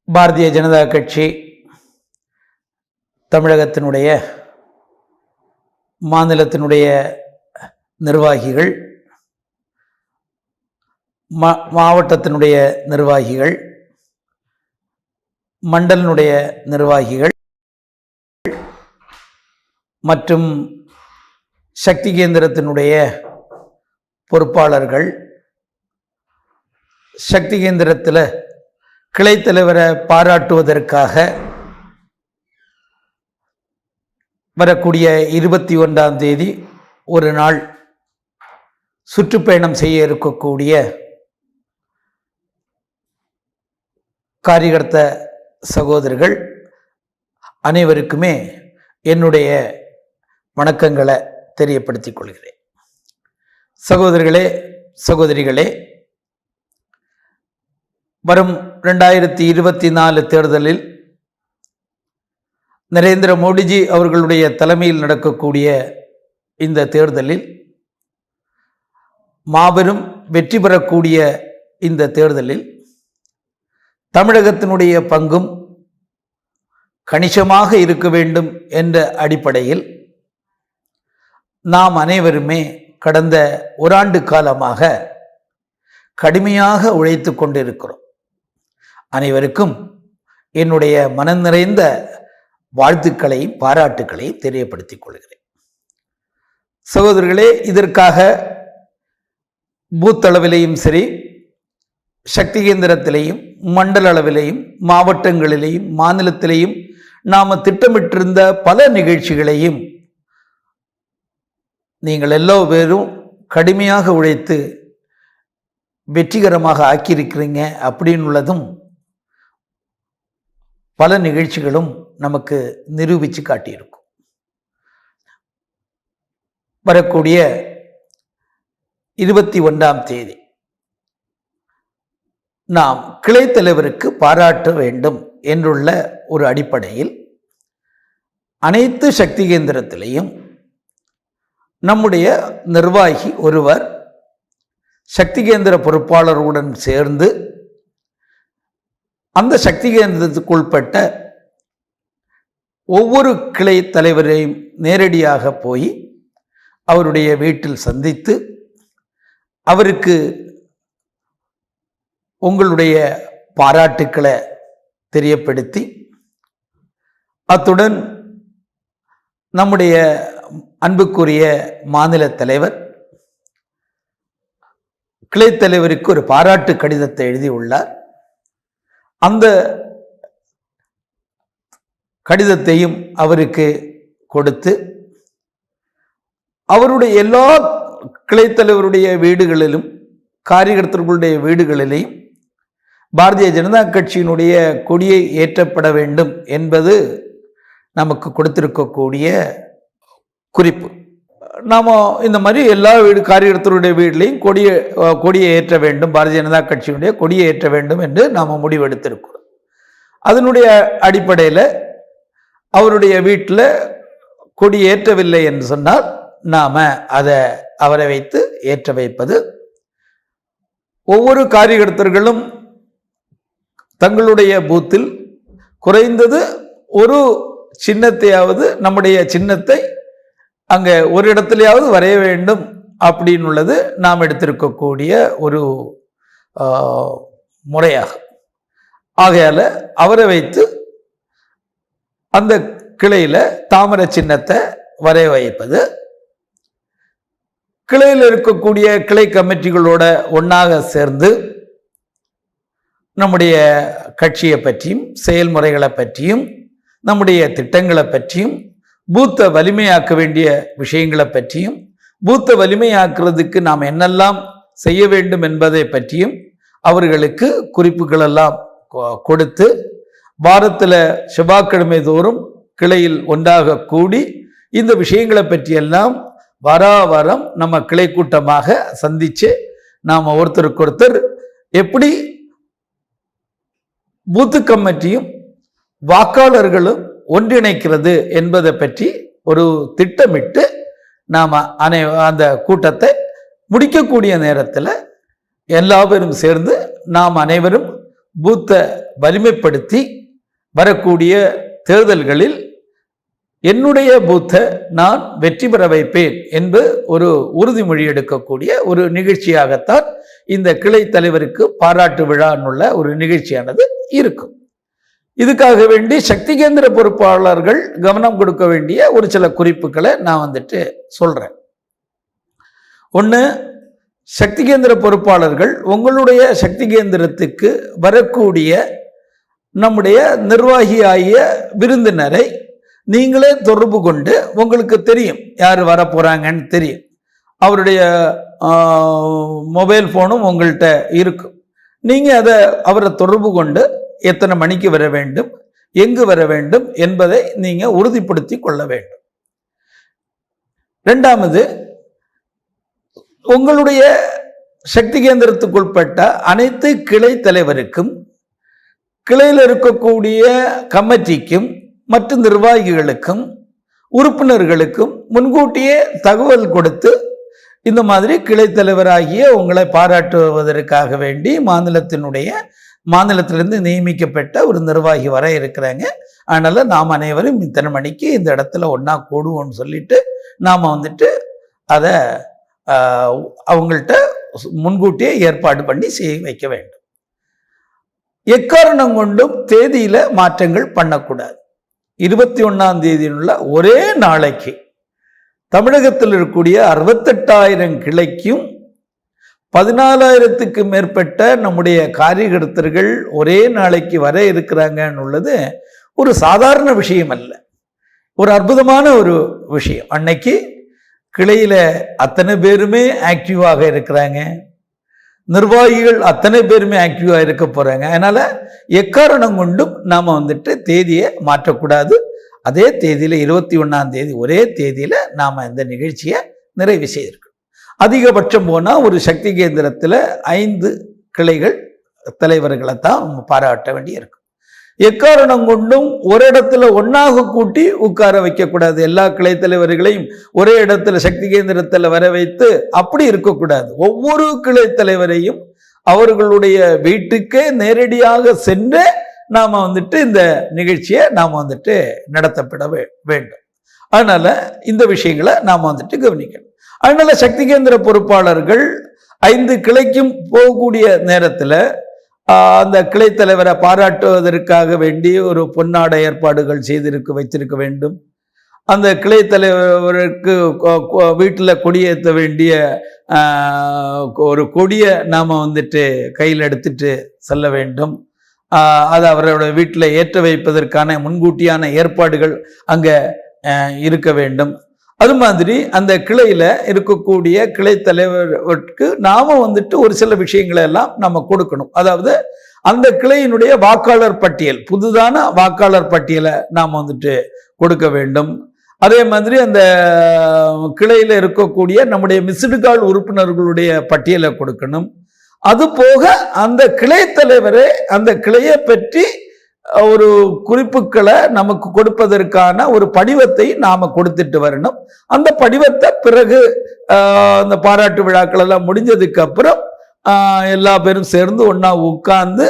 பாரதிய ஜனதா கட்சி தமிழகத்தினுடைய மாநிலத்தினுடைய நிர்வாகிகள், மாவட்டத்தினுடைய நிர்வாகிகள், மண்டலனுடைய நிர்வாகிகள் மற்றும் சக்தி கேந்திரத்தினுடைய பொறுப்பாளர்கள், சக்தி கேந்திரத்தில் கிளை தலைவரை பாராட்டுவதற்காக வரக்கூடிய 21ஆம் தேதி ஒரு நாள் சுற்றுப்பயணம் செய்ய இருக்கக்கூடிய காரியகர்த்த சகோதரர்கள் அனைவருக்குமே என்னுடைய வணக்கங்களை தெரியப்படுத்திக் கொள்கிறேன். சகோதரர்களே, சகோதரிகளே, வரும் 2024 தேர்தலில் நரேந்திர மோடிஜி அவர்களுடைய தலைமையில் நடக்கக்கூடிய இந்த தேர்தலில் மாபெரும் வெற்றி பெறக்கூடிய இந்த தேர்தலில் தமிழகத்தினுடைய பங்கும் கணிசமாக இருக்க வேண்டும் என்ற அடிப்படையில் நாம் அனைவருமே கடந்த ஓராண்டு காலமாக கடுமையாக உழைத்து கொண்டிருக்கிறோம். அனைவருக்கும் என்னுடைய மனம் நிறைந்த வாழ்த்துக்களையும் பாராட்டுக்களையும் தெரியப்படுத்திக் கொள்கிறேன். சகோதரர்களே, இதற்காக பூத் அளவிலேயும் சரி, சக்தி கேந்திரத்திலேயும், மண்டல அளவிலேயும், மாவட்டங்களிலேயும், மாநிலத்திலேயும் நாம் திட்டமிட்டிருந்த பல நிகழ்ச்சிகளையும் நீங்கள் எல்லா பேரும் கடுமையாக உழைத்து வெற்றிகரமாக ஆக்கியிருக்கிறீங்க. அப்படின்னுள்ளதும் பல நிகழ்ச்சிகளும் நமக்கு நிரூபித்து காட்டியிருக்கும். வரக்கூடிய 21ஆம் தேதி நாம் கிளை தலைவருக்கு பாராட்ட வேண்டும் என்றுள்ள ஒரு அடிப்படையில் அனைத்து சக்தி கேந்திரத்திலையும் நம்முடைய நிர்வாகி ஒருவர் சக்தி கேந்திர பொறுப்பாளருடன் சேர்ந்து அந்த சக்தி கேந்திரத்துக்குள்பட்ட ஒவ்வொரு கிளை தலைவரையும் நேரடியாக போய் அவருடைய வீட்டில் சந்தித்து அவருக்கு உங்களுடைய பாராட்டுக்களை தெரியப்படுத்தி, அத்துடன் நம்முடைய அன்புக்குரிய மாநில தலைவர் கிளை தலைவருக்கு ஒரு பாராட்டு கடிதத்தை எழுதியுள்ளார். அந்த கடிதத்தையும் அவருக்கு கொடுத்து அவருடைய எல்லா கிளை தலைவருடைய வீடுகளிலும், காரியகர்த்தர்களுடைய வீடுகளிலேயும் பாரதிய ஜனதா கட்சியினுடைய கொடியை ஏற்றப்பட வேண்டும் என்பது நமக்கு கொடுத்திருக்கக்கூடிய குறிப்பு. நாம் இந்த மாதிரி எல்லா காரியகர்த்தருடைய வீட்டிலையும் கொடியை ஏற்ற வேண்டும், பாரதிய ஜனதா கட்சியினுடைய கொடியை ஏற்ற வேண்டும் என்று நாம் முடிவெடுத்திருக்கிறோம். அதனுடைய அடிப்படையில் அவருடைய வீட்டில் கொடி ஏற்றவில்லை என்று சொன்னால் நாம் அவரை வைத்து ஏற்ற வைப்பது. ஒவ்வொரு காரியகர்த்தர்களும் தங்களுடைய பூத்தில் குறைந்தது ஒரு சின்னத்தையாவது, நம்முடைய சின்னத்தை அங்கே ஒரு இடத்துலையாவது வரைய வேண்டும் அப்படின்னுள்ளது நாம் எடுத்திருக்கக்கூடிய ஒரு முறையாகும். ஆகையால் அவரை வைத்து அந்த கிளையில் தாமரை சின்னத்தை வரைய வைப்பது, கிளையில் இருக்கக்கூடிய கிளை கமிட்டிகளோட ஒன்றாக சேர்ந்து நம்முடைய கட்சியை பற்றியும், செயல்முறைகளை பற்றியும், நம்முடைய திட்டங்களை பற்றியும், பூத்தை வலிமையாக்க வேண்டிய விஷயங்களை பற்றியும், பூத்தை வலிமையாக்குறதுக்கு நாம் என்னெல்லாம் செய்ய வேண்டும் என்பதை பற்றியும் அவர்களுக்கு குறிப்புகளெல்லாம் கொடுத்து, வாரத்தில் செவ்வாய்க்கிழமை தோறும் கிளையில் ஒன்றாக கூடி இந்த விஷயங்களை பற்றியெல்லாம் வாரம் நம்ம கிளை கூட்டமாக சந்தித்து நாம் ஒருத்தருக்கொருத்தர் எப்படி பூத்து கமிட்டியும் வாக்காளர்களும் ஒன்றிணைக்கிறது என்பதை பற்றி ஒரு திட்டமிட்டு நாம் அந்த கூட்டத்தை முடிக்கக்கூடிய நேரத்தில் எல்லாரும் சேர்ந்து நாம் அனைவரும் பூத்தை வலிமைப்படுத்தி வரக்கூடிய தேர்தல்களில் என்னுடைய பூத்தை நான் வெற்றி பெற வைப்பேன் என்று ஒரு உறுதிமொழி எடுக்கக்கூடிய ஒரு நிகழ்ச்சியாகத்தான் இந்த கிளை தலைவருக்கு பாராட்டு விழான்னுள்ள ஒரு நிகழ்ச்சியானது இருக்கும். இதுக்காக வேண்டி சக்தி கேந்திர பொறுப்பாளர்கள் கவனம் கொடுக்க வேண்டிய ஒரு சில குறிப்புகளை நான் சொல்றேன். ஒன்று, சக்தி கேந்திர பொறுப்பாளர்கள் உங்களுடைய சக்தி கேந்திரத்துக்கு வரக்கூடிய நம்முடைய நிர்வாகியாகிய விருந்தினரை நீங்களே தொடர்பு கொண்டு, உங்களுக்கு தெரியும் யார் வர போறாங்கன்னு தெரியும், அவருடைய மொபைல் ஃபோனும் உங்கள்கிட்ட இருக்கும். நீங்கள் அவரை தொடர்பு கொண்டு எத்தனை மணிக்கு வர வேண்டும், எங்கு வர வேண்டும் என்பதை நீங்கள் உறுதிப்படுத்தி கொள்ள வேண்டும். ரெண்டாவது, உங்களுடைய சக்தி கேந்திரத்துக்குட்பட்ட அனைத்து கிளை தலைவருக்கும், கிளையில் இருக்கக்கூடிய கமிட்டிக்கும், மற்ற நிர்வாகிகளுக்கும், உறுப்பினர்களுக்கும் முன்கூட்டியே தகவல் கொடுத்து, இந்த மாதிரி கிளை தலைவராகிய உங்களை பாராட்டுவதற்காக வேண்டி மாநிலத்திலிருந்து நியமிக்கப்பட்ட ஒரு நிர்வாகி வர இருக்கிறாங்க, அதனால நாம் அனைவரும் இத்தனை மணிக்கு இந்த இடத்துல ஒன்றா கூடுவோம்னு சொல்லிட்டு நாம் அதை அவங்கள்ட்ட முன்கூட்டியே ஏற்பாடு பண்ணி செய்ய வைக்க வேண்டும். எக்காரணம் கொண்டும் தேதியில மாற்றங்கள் பண்ணக்கூடாது. 21ஆம் தேதியிலுள்ள ஒரே நாளைக்கு தமிழகத்தில் இருக்கக்கூடிய 68,000 கிளைக்கும் 14,000க்கு மேற்பட்ட நம்முடைய காரியகர்த்தர்கள் ஒரே நாளைக்கு வர இருக்கிறாங்கன்னு உள்ளது ஒரு சாதாரண விஷயம் அல்ல, ஒரு அற்புதமான ஒரு விஷயம். அன்னைக்கு கிளையில அத்தனை பேருமே ஆக்டிவாக இருக்கிறாங்க, நிர்வாகிகள் அத்தனை பேருமே ஆக்டிவாக இருக்க போறாங்க. அதனால எக்காரணம் கொண்டும் நாம தேதியை மாற்றக்கூடாது. அதே தேதியில 21ஆம் தேதி ஒரே தேதியில நாம இந்த நிகழ்ச்சியை நிறைவு செய்திருக்கோம். அதிகபட்சம் போனா ஒரு சக்தி கேந்திரத்தில் 5 கிளைகள் தலைவர்களை தான் பாராட்ட வேண்டி இருக்கும். எக்காரணம் கொண்டும் ஒரு இடத்துல ஒன்னாக கூட்டி உட்கார வைக்கக்கூடாது. எல்லா கிளை தலைவர்களையும் ஒரே இடத்துல சக்தி கேந்திரத்தில் வர வைத்து அப்படி இருக்கக்கூடாது. ஒவ்வொரு கிளை தலைவரையும் அவர்களுடைய வீட்டுக்கே நேரடியாக சென்று நாம இந்த நிகழ்ச்சியை நாம நடத்தப்பட வேண்டும். அதனால இந்த விஷயங்களை நாம கவனிக்கணும். அதனால சக்தி கேந்திர பொறுப்பாளர்கள் 5 கிளைக்கும் போகக்கூடிய நேரத்தில் அந்த கிளை தலைவரை பாராட்டுவதற்காக வேண்டி ஒரு பொன்னாடை ஏற்பாடுகள் வைத்திருக்க வேண்டும். அந்த கிளை தலைவருக்கு வீட்டில் கொடியேற்ற வேண்டிய ஒரு கொடியை நாம கையில் எடுத்துட்டு செல்ல வேண்டும். அது அவரோட வீட்டில் ஏற்ற வைப்பதற்கான முன்கூட்டியான ஏற்பாடுகள் அங்கே இருக்க வேண்டும். அது மாதிரி அந்த கிளையில இருக்கக்கூடிய கிளை தலைவருக்கு நாம ஒரு சில விஷயங்களை எல்லாம் நம்ம கொடுக்கணும். அதாவது அந்த கிளையினுடைய வாக்காளர் பட்டியல், புதுதான வாக்காளர் பட்டியலை நாம கொடுக்க வேண்டும். அதே மாதிரி அந்த கிளையில இருக்கக்கூடிய நம்முடைய மிஸ்டு கால் உறுப்பினர்களுடைய பட்டியலை கொடுக்கணும். அது போக அந்த கிளை தலைவரே அந்த கிளையை பற்றி ஒரு குறிப்புகளை நமக்கு கொடுப்பதற்கான ஒரு படிவத்தை நாம கொடுத்துட்டு வரணும். அந்த படிவத்தை பிறகு அந்த பாராட்டு விழாக்கள் எல்லாம் முடிஞ்சதுக்கு அப்புறம் எல்லா பேரும் சேர்ந்து ஒன்னா உட்கார்ந்து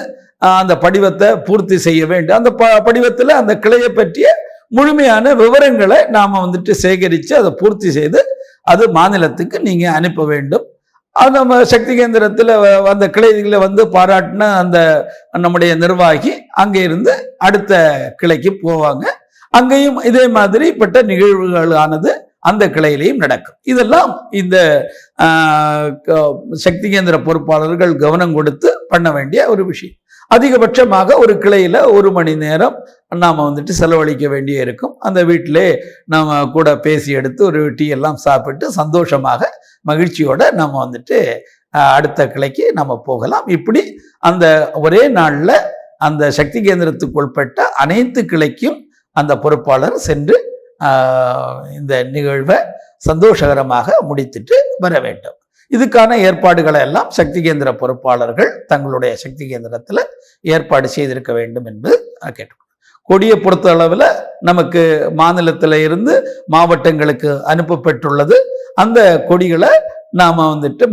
அந்த படிவத்தை பூர்த்தி செய்ய வேண்டும். அந்த படிவத்தில் அந்த கிளையை பற்றிய முழுமையான விவரங்களை நாம சேகரித்து அதை பூர்த்தி செய்து அது மாநிலத்துக்கு நீங்க அனுப்ப வேண்டும். அது நம்ம சக்தி கேந்திரத்தில் அந்த கிளைகளை பாராட்டின அந்த நம்முடைய நிர்வாகி அங்கே இருந்து அடுத்த கிளைக்கு போவாங்க. அங்கேயும் இதே மாதிரிப்பட்ட நிகழ்வுகளானது அந்த கிளையிலையும் நடக்கும். இதெல்லாம் இந்த சக்தி கேந்திர பொறுப்பாளர்கள் கவனம் கொடுத்து பண்ண வேண்டிய ஒரு விஷயம். அதிகபட்சமாக ஒரு கிளையில 1 மணி நேரம் நாம செலவழிக்க வேண்டிய இருக்கும். அந்த வீட்டிலே நாம கூட பேசி எடுத்து ஒரு டீ எல்லாம் சாப்பிட்டு சந்தோஷமாக மகிழ்ச்சியோட நம்ம அடுத்த கிளைக்கு நம்ம போகலாம். இப்படி அந்த ஒரே நாள்ல அந்த சக்தி கேந்திரத்துக்கு உட்பட்ட அனைத்து கிளைக்கும் அந்த பொறுப்பாளர் சென்று இந்த நிகழ்வை சந்தோஷகரமாக முடித்துட்டு வர வேண்டும். இதுக்கான ஏற்பாடுகளை எல்லாம் சக்தி கேந்திர பொறுப்பாளர்கள் தங்களுடைய சக்தி கேந்திரத்தில் ஏற்பாடு செய்திருக்க வேண்டும் என்று கேட்டுக்கொள்கிறேன். கொடியை பொறுத்த அளவில் நமக்கு மாநிலத்தில் இருந்து மாவட்டங்களுக்கு அனுப்பப்பட்டுள்ளது. அந்த கொடிகளை நாம் வந்துட்டு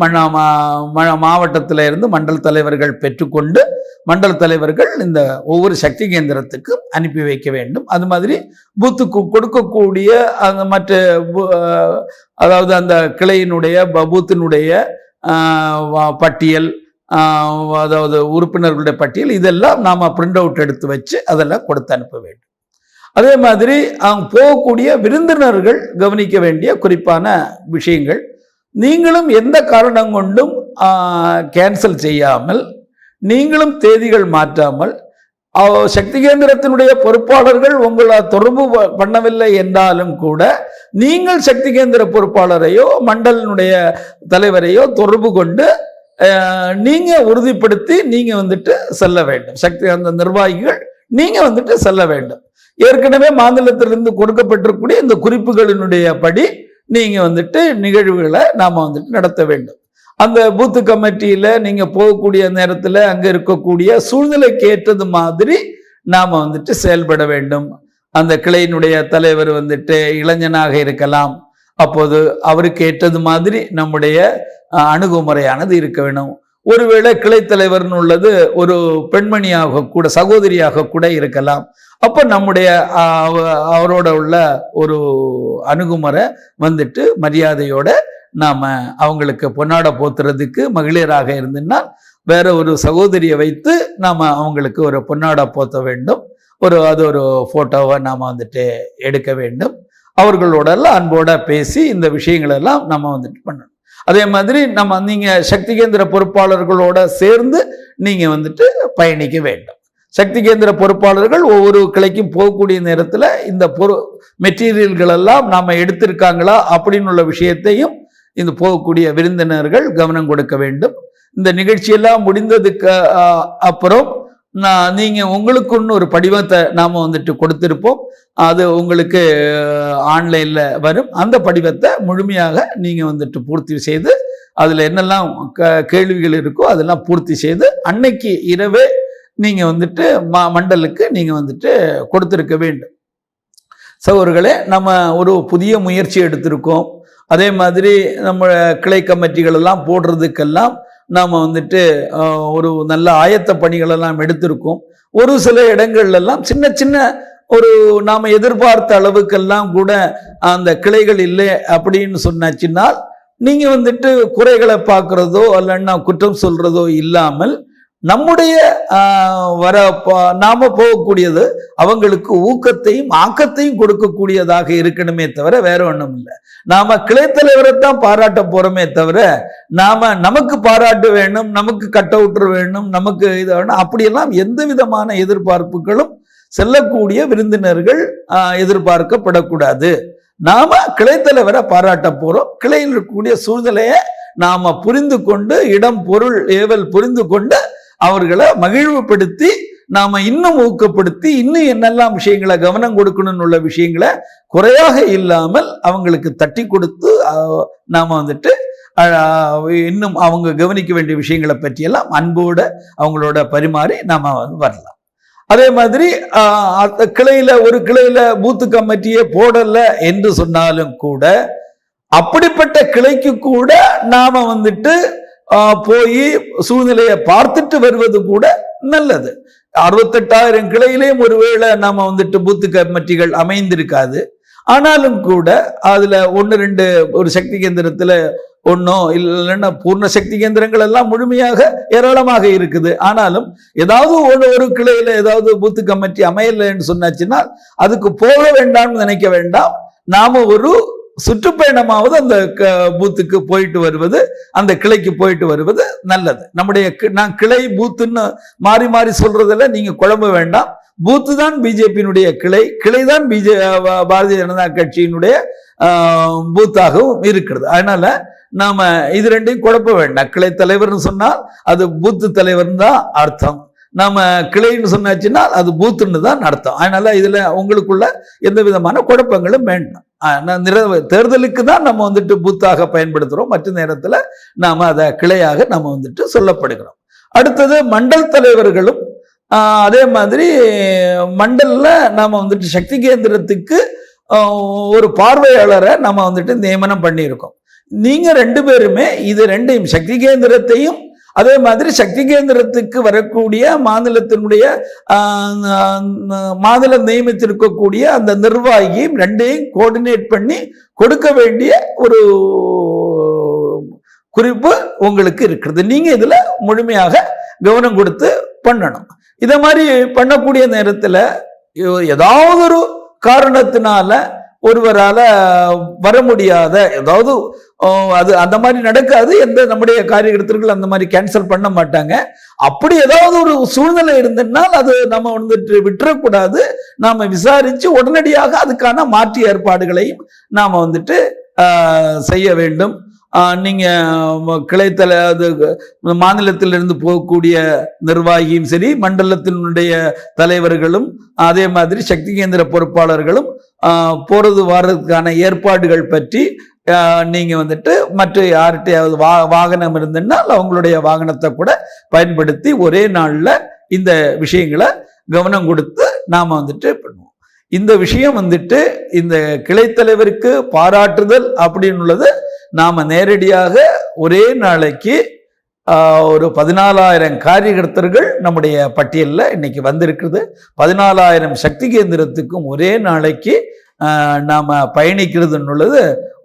மாவட்டத்தில் இருந்து மண்டல தலைவர்கள் பெற்றுக்கொண்டு மண்டல தலைவர்கள் இந்த ஒவ்வொரு சக்தி கேந்திரத்துக்கும் அனுப்பி வைக்க வேண்டும். அது மாதிரி பூத்துக்கு கொடுக்கக்கூடிய அந்த மற்ற அதாவது அந்த கிளையினுடைய பூத்தினுடைய பட்டியல், அதாவது உறுப்பினர்களுடைய பட்டியல், இதெல்லாம் நாம் பிரிண்ட் அவுட் எடுத்து வச்சு அதெல்லாம் கொடுத்து அனுப்ப வேண்டும். அதே மாதிரி அவங்க போகக்கூடிய விருந்தினர்கள் கவனிக்க வேண்டிய குறிப்பான விஷயங்கள், நீங்களும் எந்த காரணம் கொண்டும் கேன்சல் செய்யாமல், நீங்களும் தேதிகள் மாற்றாமல், சக்தி கேந்திரத்தினுடைய பொறுப்பாளர்கள் உங்களை தொடர்பு பண்ணவில்லை என்றாலும் கூட நீங்கள் சக்தி கேந்திர பொறுப்பாளரையோ மண்டலினுடைய தலைவரையோ தொடர்பு கொண்டு நீங்க உறுதிப்படுத்தி நீங்க வந்துட்டு செல்ல வேண்டும். அந்த நிர்வாகிகள் நீங்க வந்துட்டு செல்ல வேண்டும். ஏற்கனவே மாநிலத்திலிருந்து கொடுக்கப்பட்டிருக்கூடிய இந்த குறிப்புகளினுடைய படி நீங்க வந்துட்டு நிகழ்வுகளை நாம வந்துட்டு நடத்த வேண்டும். அந்த பூத்து கமிட்டியில நீங்க போகக்கூடிய நேரத்துல அங்க இருக்கக்கூடிய சூழ்நிலைக்கு ஏற்றது மாதிரி நாம வந்துட்டு செயல்பட வேண்டும். அந்த கிளையினுடைய தலைவர் வந்துட்டு இளைஞனாக இருக்கலாம், அப்போது அவருக்கு ஏற்றது மாதிரி நம்முடைய அணுகுமுறையானது இருக்க வேண்டும். ஒருவேளை கிளை தலைவர்னு உள்ளது ஒரு பெண்மணியாக கூட, சகோதரியாக கூட இருக்கலாம். அப்ப நம்முடைய அவரோட உள்ள ஒரு அணுகுமுறை வந்துட்டு மரியாதையோட நாம அவங்களுக்கு பொன்னாடை போத்துறதுக்கு, மகளிராக இருந்துன்னா வேற ஒரு சகோதரியை வைத்து நாம அவங்களுக்கு ஒரு பொன்னாடை போத்த வேண்டும். அது ஒரு போட்டோவை நாம வந்துட்டு எடுக்க வேண்டும். அவர்களோட எல்லாம் அன்போட பேசி இந்த விஷயங்களெல்லாம் நம்ம வந்துட்டு பண்ணணும். அதே மாதிரி நீங்க சக்தி கேந்திர பொறுப்பாளர்களோட சேர்ந்து நீங்க வந்துட்டு பயணிக்க வேண்டும். சக்தி கேந்திர பொறுப்பாளர்கள் ஒவ்வொரு கிளைக்கும் போகக்கூடிய நேரத்தில் இந்த மெட்டீரியல்கள் எல்லாம் நாம எடுத்திருக்காங்களா அப்படின்னு உள்ள விஷயத்தையும் இந்த போகக்கூடிய விருந்தினர்கள் கவனம் கொடுக்க வேண்டும். இந்த நிகழ்ச்சியெல்லாம் முடிந்ததுக்கு அப்புறம் நீங்க உங்களுக்குன்னு ஒரு படிவத்தை நாம வந்துட்டு கொடுத்திருப்போம். அது உங்களுக்கு ஆன்லைன்ல வரும். அந்த படிவத்தை முழுமையாக நீங்க வந்துட்டு பூர்த்தி செய்து அதுல என்னெல்லாம் கேள்விகள் இருக்கோ அதெல்லாம் பூர்த்தி செய்து அன்னைக்கு இரவே நீங்க வந்துட்டு மண்டலுக்கு நீங்க வந்துட்டு கொடுத்திருக்க வேண்டும். சகோதரர்களே, நம்ம ஒரு புதிய முயற்சி எடுத்திருக்கோம். அதே மாதிரி நம்ம கிளை கமிட்டிகள் எல்லாம் போடுறதுக்கெல்லாம் நாம் வந்துட்டு ஒரு நல்ல ஆயத்த பணிகள் எல்லாம் எடுத்திருக்கோம். ஒரு சில இடங்கள்ல எல்லாம் சின்ன சின்ன ஒரு நாம எதிர்பார்த்த அளவுக்கெல்லாம் கூட அந்த கிளைகள் இல்லை அப்படின்னு சொன்னாச்சுன்னால் நீங்க வந்துட்டு குறைகளை பார்க்கறதோ அல்லன்னா குற்றம் சொல்றதோ இல்லாமல் நம்முடைய நாம போகக்கூடியது அவங்களுக்கு ஊக்கத்தையும் ஆக்கத்தையும் கொடுக்கக்கூடியதாக இருக்கணுமே தவிர வேற ஒன்றும் இல்லை. நாம கிளைத்தலைவரைத்தான் பாராட்ட போறோமே தவிர நமக்கு பாராட்டு வேணும், நமக்கு கட் அவுட் வேணும், நமக்கு இது வேணும், அப்படியெல்லாம் எந்த விதமான எதிர்பார்ப்புகளும் செல்லக்கூடிய விருந்தினர்கள் எதிர்பார்க்கப்படக்கூடாது. நாம கிளைத்தலைவரை பாராட்ட போறோம். கிளையில் இருக்கக்கூடிய சூழ்நிலையை நாம புரிந்து கொண்டு, இடம் பொருள் ஏவல் புரிந்து கொண்டு அவர்களை மகிழ்வுபடுத்தி நாம இன்னும் ஊக்கப்படுத்தி இன்னும் என்னெல்லாம் விஷயங்களை கவனம் கொடுக்கணும்னு உள்ள விஷயங்களை குறையாக இல்லாமல் அவங்களுக்கு தட்டி கொடுத்து நாம வந்துட்டு இன்னும் அவங்க கவனிக்க வேண்டிய விஷயங்களை பற்றியெல்லாம் அன்போட அவங்களோட பரிமாறி நாம வரலாம். அதே மாதிரி ஒரு கிளையில பூத்து கமிட்டியே போடல என்று சொன்னாலும் கூட அப்படிப்பட்ட கிளைக்கு கூட நாம வந்துட்டு போய் சூழ்நிலையை பார்த்துட்டு வருவது கூட நல்லது. 68,000 கிளையிலேயும் ஒருவேளை நாம வந்துட்டு பூத்து கமிட்டிகள் அமைந்திருக்காது. ஆனாலும் கூட அதுல 1-2 ஒரு சக்தி கேந்திரத்துல ஒன்னோ இல்லைன்னா பூர்ண சக்தி கேந்திரங்கள் எல்லாம் முழுமையாக ஏராளமாக இருக்குது. ஆனாலும் ஏதாவது ஒரு கிளையில ஏதாவது பூத்து கமிட்டி அமையலைன்னு சொன்னாச்சுன்னா அதுக்கு போக வேண்டாம்னு நினைக்க வேண்டாம். நாம ஒரு சுற்றுப்பயணமாவது அந்த பூத்துக்கு போயிட்டு வருவது, அந்த கிளைக்கு போயிட்டு வருவது நல்லது. நான் கிளை பூத்துன்னு மாறி மாறி சொல்றதுல நீங்க குழம்ப வேண்டாம். பூத்து தான் பிஜேபியினுடைய கிளை தான் பாரதிய ஜனதா கட்சியினுடைய பூத்தாகவும் இருக்கிறது. அதனால நாம இது ரெண்டையும் குழப்ப வேண்டாம். கிளை தலைவர்னு சொன்னால் அது பூத்து தலைவர் தான் அர்த்தம். நாம கிளைன்னு சொன்னாச்சுன்னா அது பூத்துன்னு தான் அர்த்தம். அதனால இதுல உங்களுக்குள்ள எந்த விதமான குழப்பங்களும் வேண்டாம். தேர்தலுக்கு தான் நம்ம வந்துட்டு பூத்தாக பயன்படுத்துறோம். மற்ற நேரத்துல நாம அதை கிளையாக நம்ம வந்துட்டு சொல்லப்படுகிறோம். அடுத்தது மண்டல் தலைவர்களும் அதே மாதிரி மண்டல்ல நாம வந்துட்டு சக்தி கேந்திரத்துக்கு ஒரு பார்வையாளரை நம்ம வந்துட்டு நியமனம் பண்ணியிருக்கோம். நீங்க 2 பேருமே இது ரெண்டையும் சக்தி கேந்திரத்தையும் அதே மாதிரி சக்தி கேந்திரத்துக்கு வரக்கூடிய மாநிலத்தினுடைய மாநிலம் நியமித்திருக்கக்கூடிய அந்த நிர்வாகியும் ரெண்டையும் கோஆர்டினேட் பண்ணி கொடுக்க வேண்டிய ஒரு குறிப்பு உங்களுக்கு இருக்கிறது. நீங்க இதுல முழுமையாக கவனம் கொடுத்து பண்ணணும். இத மாதிரி பண்ணக்கூடிய நேரத்துல ஏதாவது ஒரு காரணத்தினால ஒருவரால வர முடியாத ஏதாவது அது அந்த மாதிரி நடக்காது. எந்த நம்முடைய காரியகர்த்தர்கள் அந்த மாதிரி கேன்சல் பண்ண மாட்டாங்க. அப்படி ஏதாவது ஒரு சூழ்நிலை இருந்ததுனால் அது நம்ம வந்துட்டு விட்டுறக்கூடாது. நாம விசாரிச்சு உடனடியாக அதுக்கான மாற்று ஏற்பாடுகளையும் நாம வந்துட்டு செய்ய வேண்டும். நீங்க கிளைத்தல அது மாநிலத்திலிருந்து போகக்கூடிய நிர்வாகியும் சரி, மண்டலத்தினுடைய தலைவர்களும் அதே மாதிரி சக்தி கேந்திர பொறுப்பாளர்களும் போறது வர்றதுக்கான ஏற்பாடுகள் பற்றி நீங்க வந்துட்டு மற்ற யார்கிட்டையாவது வாகனம் இருந்ததுனால் அவங்களுடைய வாகனத்தை கூட பயன்படுத்தி ஒரே நாள்ல இந்த விஷயங்களை கவனம் கொடுத்து நாம வந்துட்டு பண்ணுவோம். இந்த விஷயம் வந்துட்டு இந்த கிளைத்தலைவருக்கு பாராட்டுதல் அப்படின்னு நாம நேரடியாக ஒரே நாளைக்கு ஒரு 14,000 காரியகர்த்தர்கள் நம்முடைய பட்டியலில் இன்னைக்கு வந்திருக்குது. 14,000 சக்தி கேந்திரத்துக்கும் ஒரே நாளைக்கு நாம பயணிக்கிறதுன்னுள்ளது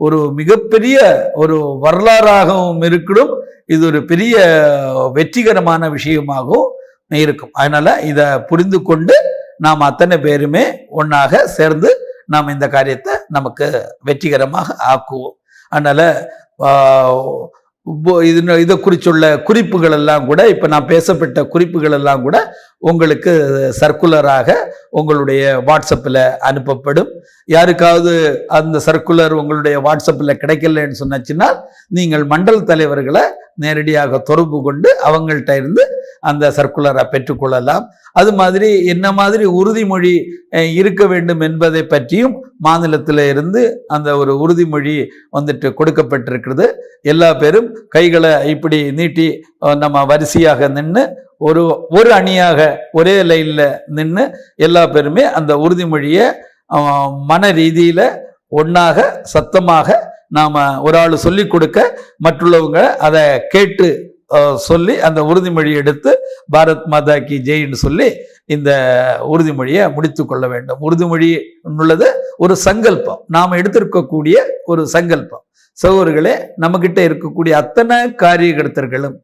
ஒரு மிகப்பெரிய ஒரு வரலாறாகவும் இருக்கணும். இது ஒரு பெரிய வெற்றிகரமான விஷயமாகவும் இருக்கும். அதனால இதை புரிந்து கொண்டு நாம் அத்தனை பேருமே ஒன்றாக சேர்ந்து நாம் இந்த காரியத்தை நமக்கு வெற்றிகரமாக ஆக்குவோம். அதனால இதை குறிச்சுள்ள குறிப்புகள் எல்லாம் கூட இப்ப நான் பேசப்பட்ட குறிப்புகள் எல்லாம் கூட உங்களுக்கு சர்க்குலராக உங்களுடைய வாட்ஸ்அப்பில் அனுப்பப்படும். யாருக்காவது அந்த சர்க்குலர் உங்களுடைய வாட்ஸ்அப்பில் கிடைக்கலன்னு சொன்னாச்சுன்னா நீங்கள் மண்டல தலைவர்களை நேரடியாக தொடர்பு கொண்டு அவங்கள்ட்ட இருந்து அந்த சர்க்குலரை பெற்றுக்கொள்ளலாம். அது மாதிரி என்ன மாதிரி உறுதிமொழி இருக்க வேண்டும் என்பதை பற்றியும் மாநிலத்தில் இருந்து அந்த ஒரு உறுதிமொழி வந்துட்டு கொடுக்கப்பட்டிருக்கிறது. எல்லா பேரும் கைகளை இப்படி நீட்டி நம்ம வரிசையாக நின்று ஒரு அணியாக ஒரே லைன்ல நின்று எல்லா பேருமே அந்த உறுதிமொழியை மன ரீதியில ஒன்னாக சத்தமாக நாம ஒரு ஆள் சொல்லி கொடுக்க மற்றுள்ளவங்க அதை கேட்டு சொல்லி அந்த உறுதிமொழி எடுத்து பாரத் மாதா கி ஜெயின்னு சொல்லி இந்த உறுதிமொழியை முடித்து கொள்ள வேண்டும். உறுதிமொழி உள்ளது ஒரு சங்கல்பம், நாம் எடுத்திருக்கக்கூடிய ஒரு சங்கல்பம். சகோதரர்களே, நம்ம கிட்ட இருக்கக்கூடிய அத்தனை காரியகர்த்தர்களும்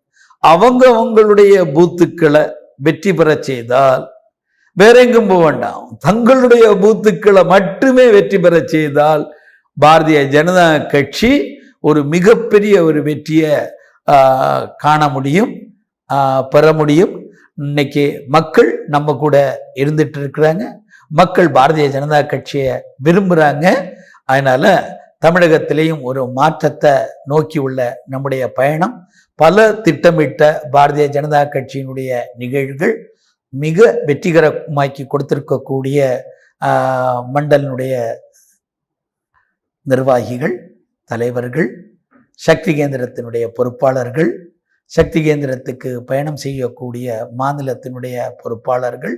அவங்களுடைய பூத்துக்களை வெற்றி பெற செய்தால் வேற எங்கும் போக வேண்டாம், தங்களுடைய பூத்துக்களை மட்டுமே வெற்றி பெற செய்தால் பாரதிய ஜனதா கட்சி ஒரு மிகப்பெரிய ஒரு வெற்றியை காண முடியும், பெற முடியும். இன்னைக்கு மக்கள் நம்ம கூட இருந்துட்டு இருக்கிறாங்க. மக்கள் பாரதிய ஜனதா கட்சியை விரும்புறாங்க. அதனால தமிழகத்திலேயும் ஒரு மாற்றத்தை நோக்கி உள்ள நம்முடைய பயணம், பல திட்டமிட்ட பாரதிய ஜனதா கட்சியினுடைய நிகழ்வுகள், மிக வெற்றிகரமாக்கி கொடுத்திருக்கக்கூடிய மண்டலினுடைய நிர்வாகிகள், தலைவர்கள், சக்தி கேந்திரத்தினுடைய பொறுப்பாளர்கள், சக்தி கேந்திரத்துக்கு பயணம் செய்யக்கூடிய மாநிலத்தினுடைய பொறுப்பாளர்கள்,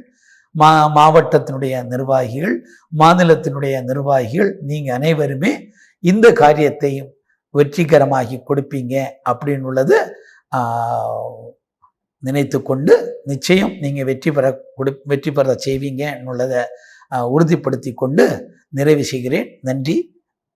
மாவட்டத்தினுடைய நிர்வாகிகள், மாநிலத்தினுடைய நிர்வாகிகள், நீங்க அனைவருமே இந்த காரியத்தையும் வெற்றிகரமாகி கொடுப்பீங்க அப்படின்னு நினைத்து கொண்டு நிச்சயம் நீங்க வெற்றி பெற செய்வீங்க என்னுள்ளதை உறுதிப்படுத்தி கொண்டு நிறைவு செய்கிறேன். நன்றி.